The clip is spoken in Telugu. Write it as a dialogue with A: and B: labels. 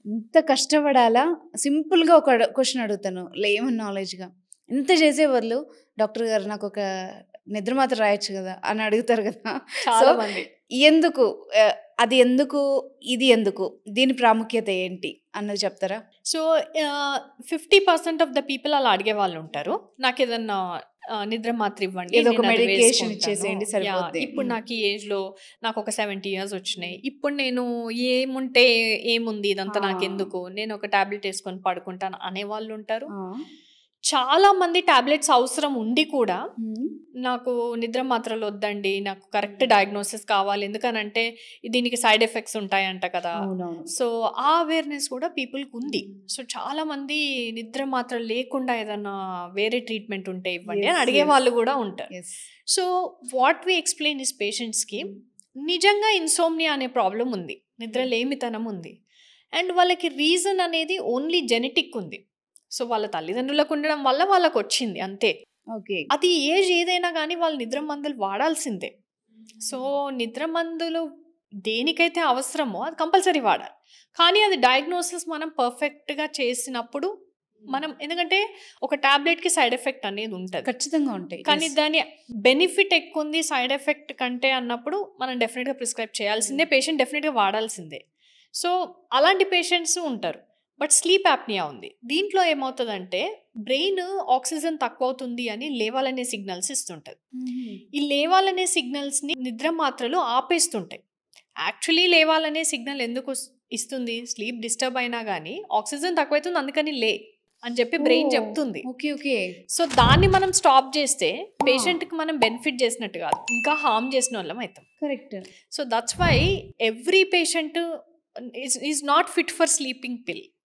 A: ఇంత కష్టపడాలా? సింపుల్‌గా ఒక క్వెషన్ అడుగుతాను లేమన్ నాలెడ్జ్‌గా. ఇంత చేసే బదులు డాక్టర్ గారు నాకొక నిద్ర మాత్ర రాయొచ్చు గదా! అని అడుగుతారు గదా! సో,
B: చాలా మంది.
A: ఎందుకు? అది ఎందుకు? ఇది ఎందుకు? దీని ప్రాముఖ్యత ఏంటి? అన్నది చెప్తారా?
B: సో 50% ఆఫ్ ద పీపుల్ అలా అడిగేవాళ్ళు ఉంటారు. నాకేదన్నా నిద్ర మాత్ర ఇవ్వండి.
A: ఏదో ఒక
B: నేను అది
A: మెడికేషన్
B: వేసుకుంటాను.
A: ఇచ్చేసేయండి సరిపోద్ది.
B: ఇప్పుడు నాకు ఈ ఏజ్‌లో నాకొక 70 ఇయర్స్ వచ్చినాయి. ఇప్పుడు నేను ఏముంటే ఏముంది ఇదంతా
A: ఆ!
B: నాకెందుకు? నేను ఒక టాబ్లెట్ ఏసుకొని పడుకుంటాను అనేవాళ్ళు ఉంటారు.
A: ఆ!
B: చాలా మంది టాబ్లెట్స్ అవసరం ఉండి కూడా
A: హ్మ్.
B: నాకు నిద్ర మాత్రలు వద్దండి. నాకు కరెక్ట్ డయాగ్నోసిస్ కావాలి. ఎందుకనంటే దీనికి సైడ్ ఎఫెక్ట్స్ ఉంటాయంట కదా!
A: అవునవును.
B: సో, ఆ అవేర్‌నెస్ కూడా పీపుల్‌కి ఉంది. సో, చాలా మంది నిద్ర మాత్రలు లేకుండా ఏదన్నా వేరే ట్రీట్మెంట్ ఉంటే ఇవ్వండి అని
A: యెస్.
B: అడిగే
A: యెస్.
B: వాళ్ళు కూడా ఉంటారు.
A: Yes.
B: So, what we explain is పేషెంట్స్‌కి నిజంగా ఇన్సోమ్నియా అనే ప్రాబ్లమ్ ఉంది. నిద్ర లేమితనం ఉంది. అండ్ వాళ్ళకి రీజన్ అనేది ఓన్లీ జెనెటిక్ ఉంది. సో, వాళ్ళ తల్లిదండ్రులకు ఉండడం వల్ల వాళ్ళకొచ్చింది అంతే.
A: ఓకే.
B: అది ఏజ్ ఏదైనా గానీ వాళ్ళు నిద్ర మందులు వాడాల్సిందే. సో, నిద్ర మందులు దేనికైతే అవసరమో అది కంపల్సరీ వాడాలి. కానీ అది డయాగ్నోసిస్ మనం పర్ఫెక్ట్‌గా చేసినప్పుడు మనం ఎందుకంటే ఒక టాబ్లెట్‌కి సైడ్ ఎఫెక్ట్ అనేది ఉంటది.
A: ఖచ్చితంగా ఉంటాయి.
B: కానీ
A: యెస్.
B: దాని బెనిఫిట్ ఎక్కువుంది సైడ్ ఎఫెక్ట్ కంటే అన్నప్పుడు మనం డెఫినిట్‌గా ప్రిస్క్రైబ్ చేయాల్సిందే. పేషెంట్ డెఫినిట్‌గా వాడాల్సిందే. సో, అలాంటి పేషెంట్స్ ఉంటారు. బట్ స్లీప్ యాప్నియా ఉంది. దీంట్లో ఏమవుతదంటే బ్రెయిన్ ఆక్సిజన్ తక్కువవుతుంది అని లేవాలనే సిగ్నల్స్ ఇస్తుంటది.
A: హుహు.
B: ఈ లేవాలనే సిగ్నల్స్‌ని నిద్ర మాత్రలు ఆపేస్తుంటాయి. యాక్చువల్లీ లేవాలనే సిగ్నల్ ఎందుకు ఇస్తుంది? స్లీప్ డిస్టర్బ్ అయినా గానీ ఆక్సిజన్ తక్కువైతుంది అందుకని లే అని చెప్పి బ్రెయిన్
A: ఓహ్!
B: చెప్తుంది.
A: ఓకే. ఓకే.
B: సో, దాన్ని మనం స్టాప్ చేస్తే
A: ఆ!
B: పేషెంట్‌కి మనం బెనిఫిట్ చేసినట్టు కాదు. ఇంకా హార్మ్ చేసినోళ్ళం అయితాం.
A: Correct.
B: So, that's why every patient is not fit for sleeping పిల్.